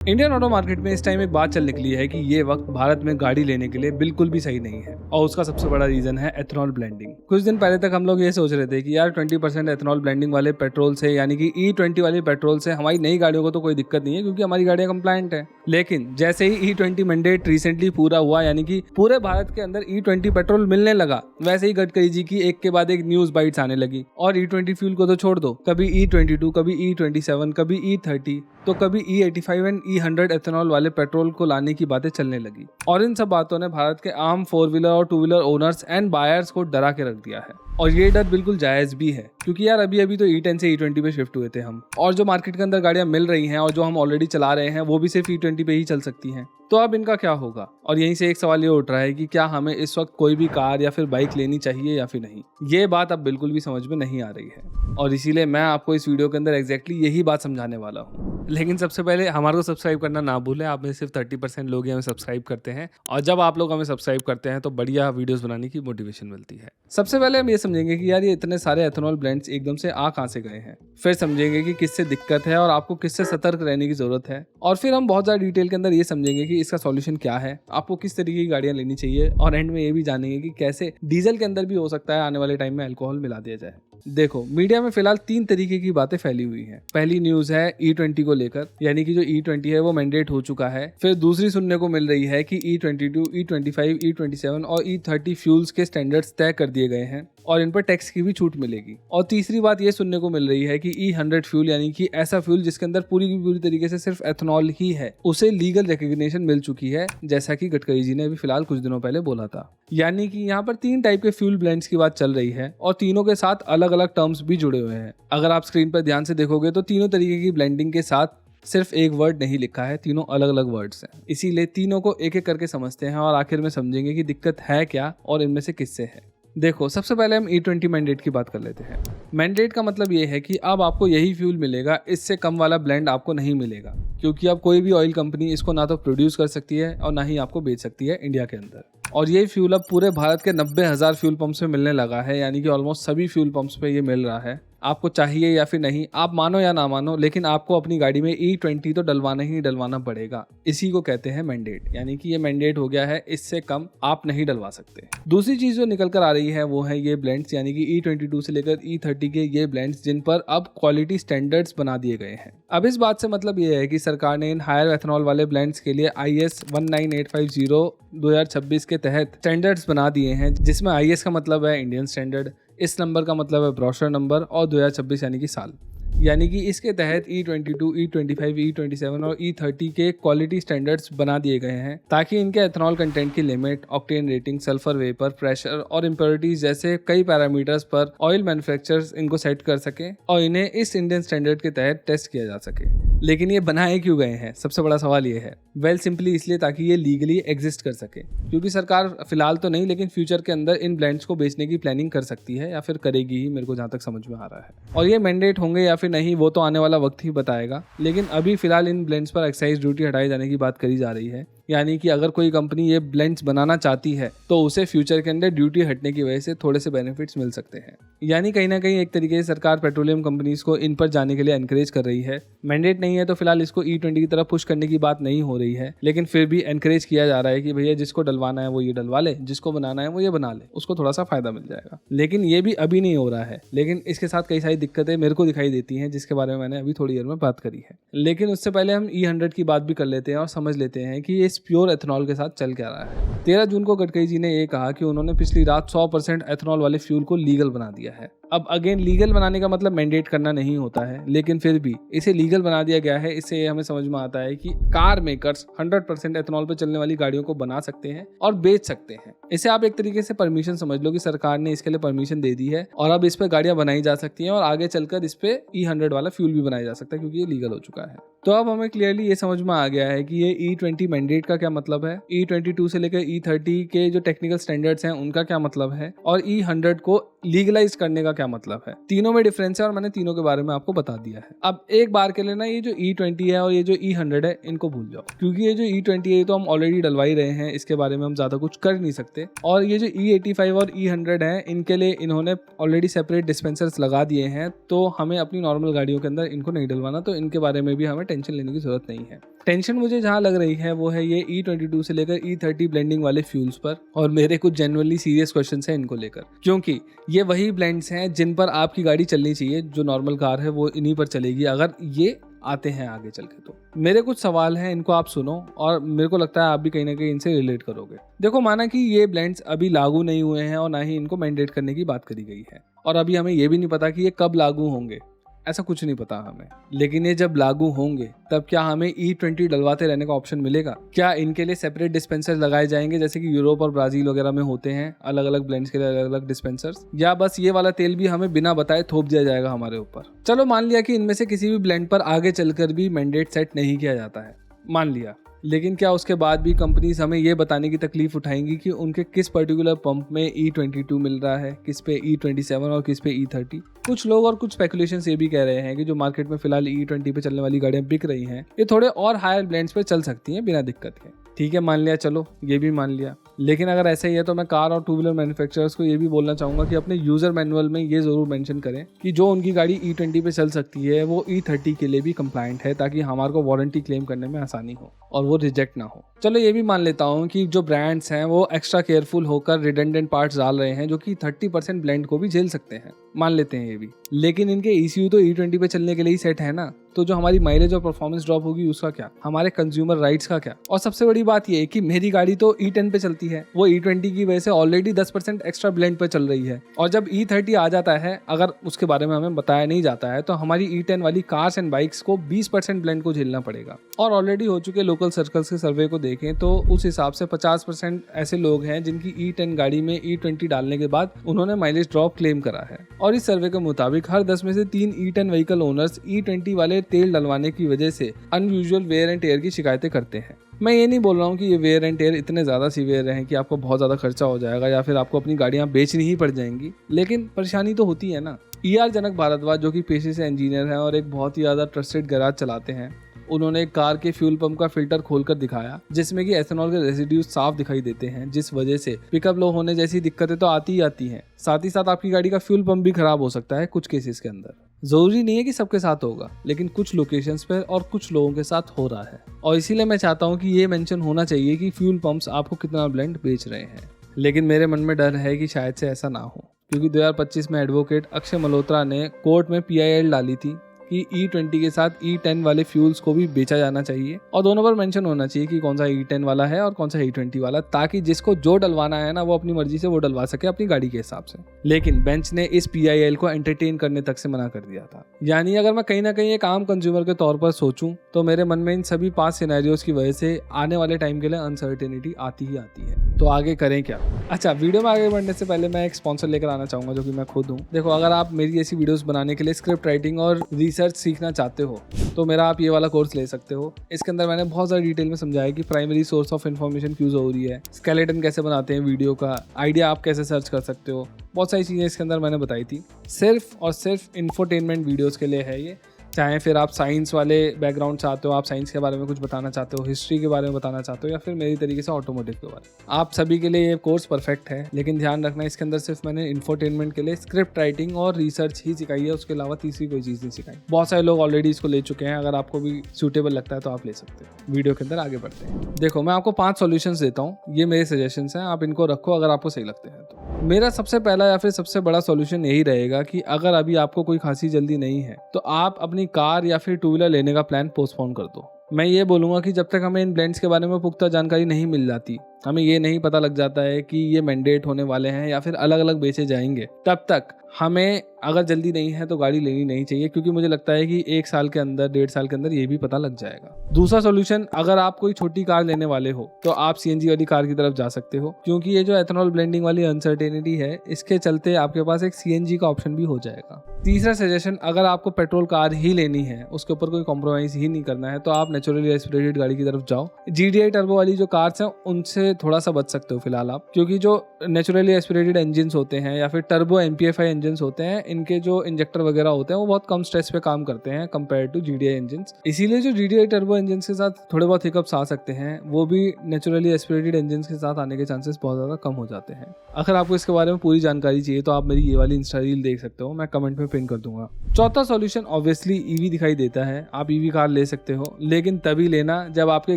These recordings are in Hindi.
इंडियन ऑटो मार्केट में इस टाइम एक बात चल निकली है कि ये वक्त भारत में गाड़ी लेने के लिए बिल्कुल भी सही नहीं है और उसका सबसे बड़ा रीजन है एथनॉल ब्लेंडिंग। कुछ दिन पहले तक हम लोग ये सोच रहे थे कि यार 20% एथनॉल ब्लेंडिंग वाले पेट्रोल से यानी कि E20 वाली पेट्रोल से हमारी नई गाड़ियों को तो कोई दिक्कत नहीं है क्योंकि हमारी गाड़ियां कंप्लायंट है। लेकिन जैसे ही E20 मैंडेट रिसेंटली पूरा हुआ यानी कि पूरे भारत के अंदर E20 पेट्रोल मिलने लगा, वैसे ही गडकरी जी की एक के बाद एक न्यूज बाइट्स आने लगी और E20 फ्यूल को तो छोड़ दो, कभी E22, कभी E27, कभी E30 तो कभी E85 एंड E100 एथेनॉल वाले पेट्रोल को लाने की बातें चलने लगी। और इन सब बातों ने भारत के आम 4 व्हीलर और 2 व्हीलर ओनर्स एंड बायर्स को डरा के रख दिया है। और ये डर बिल्कुल जायज भी है क्योंकि यार अभी तो E10 से E20 पे शिफ्ट हुए थे हम, और जो मार्केट के अंदर गाड़ियां मिल रही हैं और जो हम ऑलरेडी चला रहे हैं वो भी सिर्फ E20 पे ही चल सकती हैं। तो अब इनका क्या होगा? और यहीं से एक सवाल ये उठ रहा है कि क्या हमें इस वक्त कोई भी कार या फिर बाइक लेनी चाहिए या फिर नहीं। ये बात अब बिल्कुल भी समझ में नहीं आ रही है और इसीलिए मैं आपको इस वीडियो के अंदर एग्जैक्टली यही बात समझाने वाला हूँ। लेकिन सबसे पहले हमारे को सब्सक्राइब करना ना भूलें। आप में सिर्फ 30% लोग ही हमें सब्सक्राइब करते हैं और जब आप लोग हमें सब्सक्राइब करते हैं तो बढ़िया वीडियोस बनाने की मोटिवेशन मिलती है। सबसे पहले हम ये समझेंगे कि यार ये इतने सारे एथेनॉल ब्लेंड्स एकदम से आ कहां से गए हैं, फिर समझेंगे कि किससे दिक्कत है और आपको किससे सतर्क रहने की जरूरत है, और फिर हम बहुत ज़्यादा डिटेल के अंदर ये समझेंगे कि इसका सॉल्यूशन क्या है, आपको किस तरीके की गाड़ियां लेनी चाहिए, और एंड में ये भी जानेंगे कि कैसे डीजल के अंदर भी हो सकता है आने वाले टाइम में अल्कोहल मिला दिया जाए। देखो, मीडिया में फिलहाल 3 तरीके की बातें फैली हुई हैं। पहली न्यूज है E20 को लेकर, यानी कि जो E20 है वो मैंडेट हो चुका है। फिर दूसरी सुनने को मिल रही है कि E22, E25, E27 और E30 फ्यूल्स के स्टैंडर्ड्स तय कर दिए गए हैं और इन पर टैक्स की भी छूट मिलेगी। और तीसरी बात ये सुनने को मिल रही है कि E100 फ्यूल यानी कि ऐसा फ्यूल जिसके अंदर पूरी की पूरी तरीके से सिर्फ एथेनॉल ही है, उसे लीगल रिकॉग्निशन मिल चुकी है, जैसा कि गडकरी जी ने अभी फिलहाल कुछ दिनों पहले बोला था। यानी कि यहाँ पर 3 टाइप के फ्यूल ब्लेंड्स की बात चल रही है और तीनों के साथ अलग अलग टर्म्स भी जुड़े हुए हैं। अगर आप स्क्रीन पर ध्यान से देखोगे तो तीनों तरीके की ब्लेंडिंग के साथ सिर्फ एक वर्ड नहीं लिखा है, तीनों अलग अलग वर्ड्स हैं। इसीलिए तीनों को एक एक करके समझते हैं और आखिर में समझेंगे कि दिक्कत है क्या और इनमें से किससे है। देखो, सबसे पहले हम E20 मैंडेट की बात कर लेते हैं। मैंडेट का मतलब ये है कि अब आपको यही फ्यूल मिलेगा, इससे कम वाला ब्लेंड आपको नहीं मिलेगा, क्योंकि अब कोई भी ऑयल कंपनी इसको ना तो प्रोड्यूस कर सकती है और ना ही आपको बेच सकती है इंडिया के अंदर। और ये फ्यूल अब पूरे भारत के 90,000 फ्यूल पंप्स पे मिलने लगा है, यानी कि ऑलमोस्ट सभी फ्यूल पंप्स पे ये मिल रहा है। आपको चाहिए या फिर नहीं, आप मानो या ना मानो, लेकिन आपको अपनी गाड़ी में E20 तो डलवाना ही डलवाना पड़ेगा। इसी को कहते हैं मैंडेट, यानी कि ये मैंडेट हो गया है, इससे कम आप नहीं डलवा सकते। दूसरी चीज जो निकल कर आ रही है वो है ये ब्लेंड्स, यानी कि E22 से लेकर E30 के ये ब्लेंड्स जिन पर अब क्वालिटी स्टैंडर्ड्स बना दिए गए हैं। अब इस बात से मतलब ये है कि सरकार ने इन हायर एथेनॉल वाले ब्लेंड्स के लिए IS 19850 2026 के तहत स्टैंडर्ड्स बना दिए हैं, जिसमें IS का मतलब है इंडियन स्टैंडर्ड, इस नंबर का मतलब है ब्रोशर नंबर, और 2026 यानी कि साल। यानी कि इसके तहत E22, E25, E27 और E30 के क्वालिटी स्टैंडर्ड्स बना दिए गए हैं ताकि इनके एथेनॉल कंटेंट की limit, octane rating, sulphur vapour, pressure और इम्प्योरिटीज जैसे कई पैरामीटर्स पर ऑयल मैन्युफैक्चरर्स इनको सेट कर सके और इन्हें इस इंडियन स्टैंडर्ड के तहत टेस्ट किया जा सके। लेकिन ये बनाए क्यों गए हैं, सबसे बड़ा सवाल ये है। वेल सिंपली इसलिए ताकि ये लीगली एग्जिस्ट कर सके, क्योंकि सरकार फिलहाल तो नहीं लेकिन फ्यूचर के अंदर इन ब्लेंड्स को बेचने की प्लानिंग कर सकती है या फिर करेगी ही, मेरे को जहाँ तक समझ में आ रहा है। और ये मैंडेट होंगे या फिर नहीं वो तो आने वाला वक्त ही बताएगा, लेकिन अभी फिलहाल इन ब्लेंड्स पर एक्साइज ड्यूटी हटाए जाने की बात करी जा रही है। यानी कि अगर कोई कंपनी ये ब्लेंड्स बनाना चाहती है तो उसे फ्यूचर के अंदर ड्यूटी हटने की वजह से थोड़े से बेनिफिट्स मिल सकते हैं। यानी कहीं ना कहीं एक तरीके से सरकार पेट्रोलियम कंपनीज को इन पर जाने के लिए एनकरेज कर रही है। मैंडेट नहीं है तो फिलहाल इसको E20 की तरफ पुश करने की बात नहीं हो रही है, लेकिन फिर भी एनकरेज किया जा रहा है कि भैया जिसको डलवाना है वो ये डलवा ले, जिसको बनाना है वो ये बना ले, उसको थोड़ा सा फायदा मिल जाएगा। लेकिन ये भी अभी नहीं हो रहा है, लेकिन इसके साथ कई सारी दिक्कतें मेरे को दिखाई देती हैं जिसके बारे में मैंने अभी थोड़ी देर में बात करी है। लेकिन उससे पहले हम E100 की बात भी कर लेते हैं और समझ लेते हैं कि इस प्योर एथेनॉल के साथ चल क्या रहा है। 13 जून को गडकरी जी ने ये कहा कि उन्होंने पिछली रात 100% एथेनॉल वाले फ्यूल को लीगल बना दिया है। अब अगेन लीगल बनाने का मतलब मैंडेट करना नहीं होता है, लेकिन फिर भी इसे लीगल बना दिया गया है। इससे हमें समझ में आता है कि कार मेकर्स 100% एथेनॉल पर चलने वाली गाड़ियों को बना सकते हैं और बेच सकते हैं। इसे आप एक तरीके से परमिशन समझ लो कि सरकार ने इसके लिए परमिशन दे दी है और अब इस पे गाड़ियां बनाई जा सकती हैं और आगे चलकर इस पे E100 वाला फ्यूल भी बनाया जा सकता है क्योंकि ये लीगल हो चुका है। तो अब हमें क्लियरली ये समझ में आ गया है कि ये E20 मैंडेट का क्या मतलब है, E22 से लेकर E30 के जो टेक्निकल स्टैंडर्ड्स हैं उनका क्या मतलब है, और E100 को लीगलाइज करने का क्या मतलब है। तीनों में डिफरेंस है और मैंने तीनों के बारे में आपको बता दिया है। अब एक बार के लिए ना ये जो E20 है और ये जो E100 है इनको भूल जाओ, क्योंकि ये जो E20 है ये तो हम ऑलरेडी डलवा ही रहे हैं, इसके बारे में हम ज्यादा कुछ कर नहीं सकते। और ये जो E85 और E100 है इनके लिए इन्होंने ऑलरेडी सेपरेट डिस्पेंसर्स लगा दिए हैं, तो हमें अपनी नॉर्मल गाड़ियों के अंदर इनको नहीं डलवाना, तो इनके बारे में भी हमें टेंशन लेने की जरूरत नहीं है। टेंशन मुझे जहाँ लग रही है वो है ये E22 से लेकर E30 ब्लेंडिंग वाले फ्यूल्स पर, और मेरे कुछ जेन्युइनली सीरियस क्वेश्चंस हैं इनको लेकर, क्योंकि ये वही ब्लेंड्स हैं जिन पर आपकी गाड़ी चलनी चाहिए। जो नॉर्मल कार है वो इन्हीं पर चलेगी अगर ये आते हैं आगे चल के। तो मेरे कुछ सवाल हैं, इनको आप सुनो और मेरे को लगता है आप भी कहीं ना कहीं इनसे रिलेट करोगे। देखो, माना कि ये ब्लेंड्स अभी लागू नहीं हुए हैं और ना ही इनको मैंडेट करने की बात करी गई है, और अभी हमें ये भी नहीं पता कि ये कब लागू होंगे, ऐसा कुछ नहीं पता हमें। लेकिन ये जब लागू होंगे तब क्या हमें E20 डलवाते रहने का ऑप्शन मिलेगा? क्या इनके लिए सेपरेट डिस्पेंसर लगाए जाएंगे जैसे कि यूरोप और ब्राजील वगैरह में होते हैं, अलग अलग ब्लेंड्स के लिए अलग अलग डिस्पेंसर्स, या बस ये वाला तेल भी हमें बिना बताए थोप दिया जाएगा हमारे ऊपर? चलो मान लिया कि इनमें से किसी भी ब्लेंड पर आगे चलकर भी मैंडेट सेट नहीं किया जाता है, मान लिया, लेकिन क्या उसके बाद भी कंपनीज हमें ये बताने की तकलीफ उठाएंगी कि उनके किस पर्टिकुलर पंप में E22 मिल रहा है, किस पे E27 और किस पे E30? कुछ लोग और कुछ स्पेकुलेशंस ये भी कह रहे हैं कि जो मार्केट में फिलहाल E20 पे चलने वाली गाड़ियां बिक रही हैं ये थोड़े और हायर ब्लेंड्स पे चल सकती हैं बिना दिक्कत के। ठीक है, मान लिया, चलो ये भी मान लिया। लेकिन अगर ऐसा ही है तो मैं कार और टू व्हीलर मैन्युफैक्चरर्स को ये भी बोलना चाहूँगा कि अपने यूज़र मैनुअल में ये ज़रूर मेंशन करें कि जो उनकी गाड़ी E20 पे चल सकती है वो E30 के लिए भी कंप्लायंट है, ताकि हमारे को वारंटी क्लेम करने में आसानी हो और वो रिजेक्ट ना हो। चलो ये भी मान लेता हूँ कि जो ब्रांड्स हैं वो एक्स्ट्रा केयरफुल होकर रिडंडेंट पार्ट्स डाल रहे हैं जो कि 30% ब्लेंड को भी झेल सकते हैं, मान लेते हैं ये भी। लेकिन इनके ECU तो E20 पे चलने के लिए ही सेट है ना, तो जो हमारी माइलेज और परफॉर्मेंस ड्रॉप होगी उसका क्या, हमारे कंज्यूमर राइट्स का क्या? और सबसे बड़ी बात ये है कि मेरी गाड़ी तो E10 पे चलती है, वो E20 की वजह से ऑलरेडी 10% एक्स्ट्रा ब्लेंड पे चल रही है, और जब E30 आ जाता है, अगर उसके बारे में हमें बताया नहीं जाता है, तो हमारी E10 वाली कार्स एंड बाइक्स को 20% ब्लेंड को झेलना पड़ेगा। और ऑलरेडी हो चुके लोकल सर्कल्स के सर्वे को देखें तो उस हिसाब से 50% ऐसे लोग हैं जिनकी E10 गाड़ी में E20 डालने के बाद उन्होंने माइलेज ड्रॉप क्लेम करा है। और इस सर्वे के मुताबिक हर 10 में से 3 E10 व्हीकल ओनर्स E20 वाले तेल डलवाने की वजह से अनयूजुअल वेयर एंड टेयर की शिकायतें करते हैं। मैं ये नहीं बोल रहा हूँ कि ये वेयर एंड टेयर इतने ज़्यादा सीवियर हैं कि आपको बहुत ज़्यादा खर्चा हो जाएगा या फिर आपको अपनी गाड़ियाँ बेचनी ही पड़ जाएंगी, लेकिन परेशानी तो होती है ना। ER जनक भारद्वाज, जो कि पेशे से इंजीनियर हैं और एक बहुत ही ज़्यादा ट्रस्टेड गैराज चलाते हैं, उन्होंने एक कार के फ्यूल पंप का फिल्टर खोलकर दिखाया जिसमें कि एथेनॉल के रेसिड्यूज साफ दिखाई देते हैं, जिस वजह से पिकअप लो होने जैसी दिक्कतें तो आती ही आती हैं। साथ ही साथ आपकी गाड़ी का फ्यूल पंप भी खराब हो सकता है कुछ केसेस के अंदर। जरूरी नहीं है कि सबके साथ होगा, लेकिन कुछ लोकेशंस पर और कुछ लोगों के साथ हो रहा है, और इसीलिए मैं चाहता हूँ कि ये मेंशन होना चाहिए कि फ्यूल पंप्स आपको कितना ब्लेंड बेच रहे हैं। लेकिन मेरे मन में डर है कि शायद से ऐसा ना हो, क्योंकि 2025 में एडवोकेट अक्षय मल्होत्रा ने कोर्ट में PIL डाली थी कि E20 के साथ E10 वाले फ्यूल्स को भी बेचा जाना चाहिए, और दोनों पर मेंशन होना चाहिए कि कौन सा E10 वाला है और कौन सा E20 वाला, ताकि जिसको जो डलवाना है ना वो अपनी मर्जी से वो डलवा सके अपनी गाड़ी के हिसाब से। लेकिन बेंच ने इस PIL को एंटरटेन करने तक से मना कर दिया था। यानी अगर मैं कहीं ना कहीं एक आम कंज्यूमर के तौर पर सोचूं तो मेरे मन में इन सभी 5 सिनेरियोज की वजह से आने वाले टाइम के लिए अनसर्टेनिटी आती ही आती है। तो आगे करें क्या? अच्छा, वीडियो में आगे बढ़ने से पहले मैं एक स्पॉन्सर लेकर आना चाहूंगा जो कि मैं खुद हूँ। देखो, अगर आप मेरी ऐसी वीडियोस बनाने के लिए स्क्रिप्ट राइटिंग और रिसर्च सीखना चाहते हो तो मेरा आप ये वाला कोर्स ले सकते हो। इसके अंदर मैंने बहुत ज़्यादा डिटेल में समझाया कि प्राइमरी सोर्स ऑफ इन्फॉर्मेशन क्यों जरूरी है, स्केलेटन कैसे बनाते हैं वीडियो का, आइडिया आप कैसे सर्च कर सकते हो, बहुत सारी चीज़ें इसके अंदर मैंने बताई थी। सिर्फ और सिर्फ इंफोटेनमेंट वीडियोज़ के लिए है ये। चाहे फिर आप साइंस वाले बैकग्राउंड से आते हो, आप साइंस के बारे में कुछ बताना चाहते हो, हिस्ट्री के बारे में बताना चाहते हो, या फिर मेरी तरीके से ऑटोमोटिव के बारे में, आप सभी के लिए ये कोर्स परफेक्ट है। लेकिन ध्यान रखना, इसके अंदर सिर्फ मैंने इंफोटेनमेंट के लिए स्क्रिप्ट राइटिंग और रिसर्च ही सिखाई है, उसके अलावा तीसरी कोई चीज़ नहीं सिखाई। बहुत सारे लोग ऑलरेडी इसको ले चुके हैं, अगर आपको भी सूटेबल लगता है तो आप ले सकते हो। वीडियो के अंदर आगे बढ़ते हैं। देखो, मैं आपको 5 सॉल्यूशंस देता हूँ, ये मेरे सजेशंस हैं, आप इनको रखो अगर आपको सही लगते हैं तो। मेरा सबसे पहला या फिर सबसे बड़ा सॉल्यूशन यही रहेगा कि अगर अभी आपको कोई खासी जल्दी नहीं है तो आप अपनी कार या फिर टू व्हीलर लेने का प्लान पोस्टपोन कर दो। मैं ये बोलूँगा कि जब तक हमें इन ब्लेंड्स के बारे में पुख्ता जानकारी नहीं मिल जाती, हमें ये नहीं पता लग जाता है कि ये मैंडेट होने वाले हैं या फिर अलग अलग बेचे जाएंगे, तब तक हमें अगर जल्दी नहीं है तो गाड़ी लेनी नहीं चाहिए, क्योंकि मुझे लगता है कि 1 साल के अंदर 1.5 साल के अंदर ये भी पता लग जाएगा। दूसरा सॉल्यूशन, अगर आप कोई छोटी कार लेने वाले हो तो आप CNG वाली कार की तरफ जा सकते हो, क्योंकि ये जो एथेनॉल ब्लेंडिंग वाली अनसर्टेनिटी है, इसके चलते आपके पास एक CNG का ऑप्शन भी हो जाएगा। तीसरा सजेशन, अगर आपको पेट्रोल कार ही लेनी है, उसके ऊपर कोई कॉम्प्रोमाइज ही नहीं करना है, तो आप नेचुरली एस्पिरेटेड गाड़ी की तरफ जाओ। GDI टर्बो वाली जो कार्स हैं उनसे से थोड़ा सा बच सकते हो फिलहाल आप, क्योंकि जो नेचुरली एस्पिरेटेड इंजन होते हैं या फिर टर्बो MPFI इंजन होते हैं, इनके जो इंजेक्टर वगैरह होते हैं वो बहुत कम स्ट्रेस पे काम करते हैं कंपेयर टू GDI इंजन। इसीलिए जो GDI टर्बो इंजन के साथ थोड़े बहुत हिकअप्स आ सकते हैं, वो भी नेचुरली एस्पिरेटेड इंजन के साथ आने के चांसेस बहुत ज़्यादा कम हो जाते हैं। अगर आपको इसके बारे में पूरी जानकारी चाहिए तो आप मेरी ये वाली इंस्टा रील देख सकते हो, मैं कमेंट में पिन कर दूंगा। चौथा सॉल्यूशन ऑब्वियसली EV दिखाई देता है। आप EV कार ले सकते हो, लेकिन तभी लेना जब आपके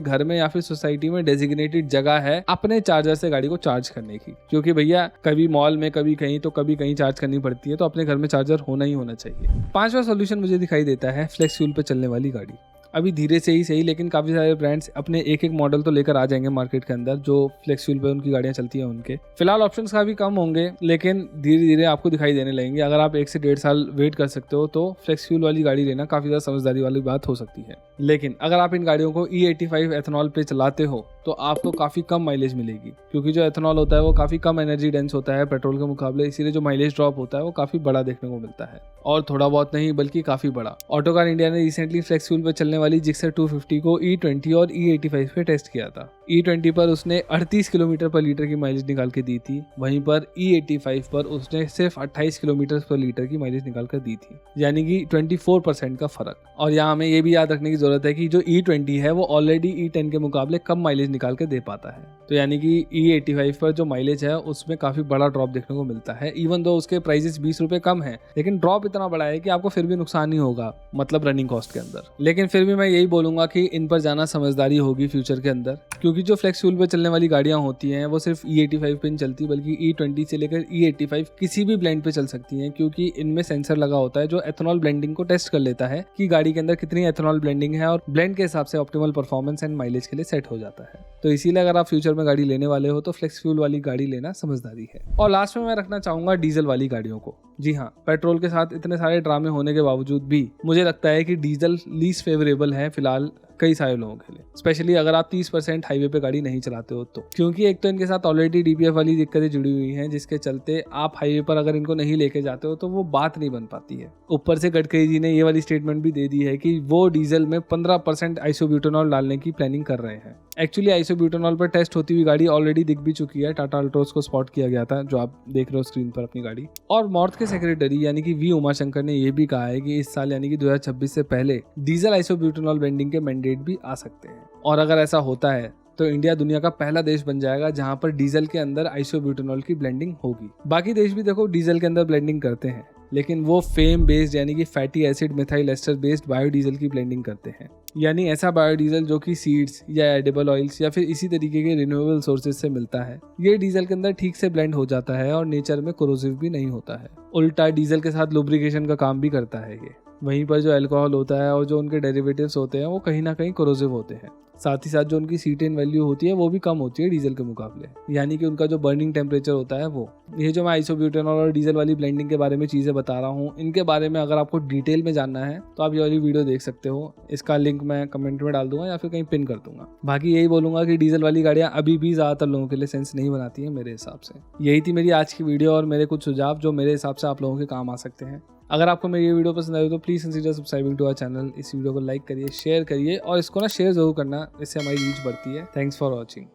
घर में या फिर सोसाइटी में डेजिग्नेटेड जगह है अपने चार्जर से गाड़ी को चार्ज करने की, क्योंकि भैया कभी मॉल में कभी कहीं तो कभी कहीं चार्ज करनी पड़ती है, तो अपने घर में चार्जर होना ही होना चाहिए। पांचवा सॉल्यूशन मुझे दिखाई देता है फ्लेक्स फ्यूल पे चलने वाली गाड़ी। अभी धीरे से ही सही, लेकिन काफ़ी सारे ब्रांड्स अपने एक एक मॉडल तो लेकर आ जाएंगे मार्केट के अंदर जो फ्लेक्स फ्यूल पे उनकी गाड़ियां चलती हैं उनके। फिलहाल ऑप्शंस काफ़ी कम होंगे, लेकिन धीरे धीरे आपको दिखाई देने लगेंगे। अगर आप 1 से 1.5 साल वेट कर सकते हो तो फ्लेक्स फ्यूल वाली गाड़ी लेना काफ़ी ज़्यादा समझदारी वाली बात हो सकती है। लेकिन अगर आप इन गाड़ियों को E85 एथेनॉल पे चलाते हो तो आपको काफ़ी कम माइलेज मिलेगी, क्योंकि जो एथेनॉल होता है वो काफ़ी कम एनर्जी डेंस होता है पेट्रोल के मुकाबले, इसीलिए जो माइलेज ड्रॉप होता है वो काफ़ी बड़ा देखने को मिलता है, और थोड़ा बहुत नहीं बल्कि काफ़ी बड़ा। ऑटोकार इंडिया ने रिसेंटली फ्लेक्स फ्यूल पर चलने वाली जिक्सर 250 को E20 और E85 पे टेस्ट किया था। E20 पर उसने 38 किलोमीटर पर लीटर की माइलेज निकाल के दी थी, वहीं पर E85 पर उसने सिर्फ 28 किलोमीटर पर लीटर की माइलेज निकाल कर दी थी, यानी कि 24% का फर्क। और यहाँ हमें ये भी याद रखने की जरूरत है कि जो E20 है वो ऑलरेडी E10 के मुकाबले कम माइलेज निकाल के दे पाता है, तो यानी कि E85 पर जो माइलेज है उसमें काफी बड़ा ड्रॉप देखने को मिलता है। इवन दो उसके प्राइसेस 20 रुपए कम है, लेकिन ड्रॉप इतना बड़ा है कि आपको फिर भी नुकसान नहीं होगा, मतलब रनिंग कॉस्ट के अंदर। लेकिन फिर भी मैं यही बोलूंगा कि इन पर जाना समझदारी होगी फ्यूचर के अंदर, क्योंकि जो फ्लेक्स फ्यूल पे चलने वाली गाड़ियां होती हैं वो सिर्फ E85 पे नहीं चलती, बल्कि E20 से लेकर E85 किसी भी ब्लेंड पे चल सकती हैं, क्योंकि इनमें सेंसर लगा होता है जो एथेनॉल ब्लेंडिंग को टेस्ट कर लेता है कि गाड़ी के अंदर कितनी एथेनॉल ब्लेंडिंग है, और ब्लेंड के हिसाब से ऑप्टिमल परफॉर्मेंस एंड माइलेज के लिए सेट हो जाता है। तो इसीलिए अगर आप फ्यूचर में गाड़ी लेने वाले हो तो फ्लेक्स फ्यूल वाली गाड़ी लेना समझदारी है। और लास्ट में मैं रखना चाहूंगा डीजल वाली गाड़ियों को। जी हाँ, पेट्रोल के साथ इतने सारे ड्रामे होने के बावजूद भी मुझे लगता है कि डीजल लीस्ट फेवरेबल है फिलहाल कई सारे लोगों के लिए, स्पेशली अगर आप 30% हाईवे पे गाड़ी नहीं चलाते हो तो, क्योंकि एक तो इनके साथ ऑलरेडी DPF वाली दिक्कतें जुड़ी हुई हैं, जिसके चलते आप हाईवे पर अगर इनको नहीं लेके जाते हो तो वो बात नहीं बन पाती है। ऊपर से गडकरी जी ने ये वाली स्टेटमेंट भी दे दी है कि वो डीजल में 15% आइसोब्यूटेनॉल डालने की प्लानिंग कर रहे हैं। एक्चुअली आइसोब्यूटेनॉल पर टेस्ट होती हुई गाड़ी ऑलरेडी दिख भी चुकी है, टाटा अल्ट्रोज को स्पॉट किया गया था, जो आप देख रहे हो स्क्रीन पर अपनी गाड़ी। और मॉर्थ के सेक्रेटरी यानी कि V उमाशंकर ने यह भी कहा है कि इस साल यानी कि 2026 से पहले डीजल आइसोब्यूटेनॉल ब्लेंडिंग के मैंडेट भी आ सकते हैं। और अगर ऐसा होता है तो इंडिया दुनिया का पहला देश बन जाएगा जहां पर डीजल के अंदर आइसोब्यूटेनॉल की ब्लेंडिंग होगी। बाकी देश भी देखो डीजल के अंदर ब्लेंडिंग करते हैं, लेकिन वो फेम बेस्ड यानी कि fatty acid methyl ester based biodiesel की ब्लेंडिंग करते हैं, यानी ऐसा बायोडीजल जो कि सीड्स या एडिबल ऑयल्स या फिर इसी तरीके के रिन्यूएबल सोर्सेज से मिलता है। ये डीजल के अंदर ठीक से ब्लेंड हो जाता है और नेचर में कोरोसिव भी नहीं होता है। उल्टा डीजल के साथ लुब्रिकेशन का काम भी करता है ये। वहीं पर जो अल्कोहल होता है और जो उनके डेरिवेटिव्स होते हैं वो कहीं ना कहीं कोरोसिव होते हैं। साथ ही साथ जो उनकी C10 वैल्यू होती है वो भी कम होती है डीजल के मुकाबले, यानी कि उनका जो बर्निंग टेम्परेचर होता है वो। ये जो मैं आइसोब्यूटेनॉल और डीजल वाली ब्लेंडिंग के बारे में चीज़ें बता रहा हूँ, इनके बारे में अगर आपको डिटेल में जानना है तो आप ये वाली वीडियो देख सकते हो। इसका लिंक मैं कमेंट में डाल दूंगा या फिर कहीं पिन कर दूंगा। बाकी यही बोलूंगा कि डीजल वाली गाड़ियाँ अभी भी ज़्यादातर लोगों के लिए सेंस नहीं बनाती हैं मेरे हिसाब से। यही थी मेरी आज की वीडियो और मेरे कुछ सुझाव जो मेरे हिसाब से आप लोगों के काम आ सकते हैं। अगर आपको मेरी ये वीडियो पसंद आई तो please consider subscribing to our channel. इस वीडियो को लाइक करिए, शेयर करिए और इसको ना शेयर जरूर करना, इससे हमारी रीच बढ़ती है। Thanks for watching.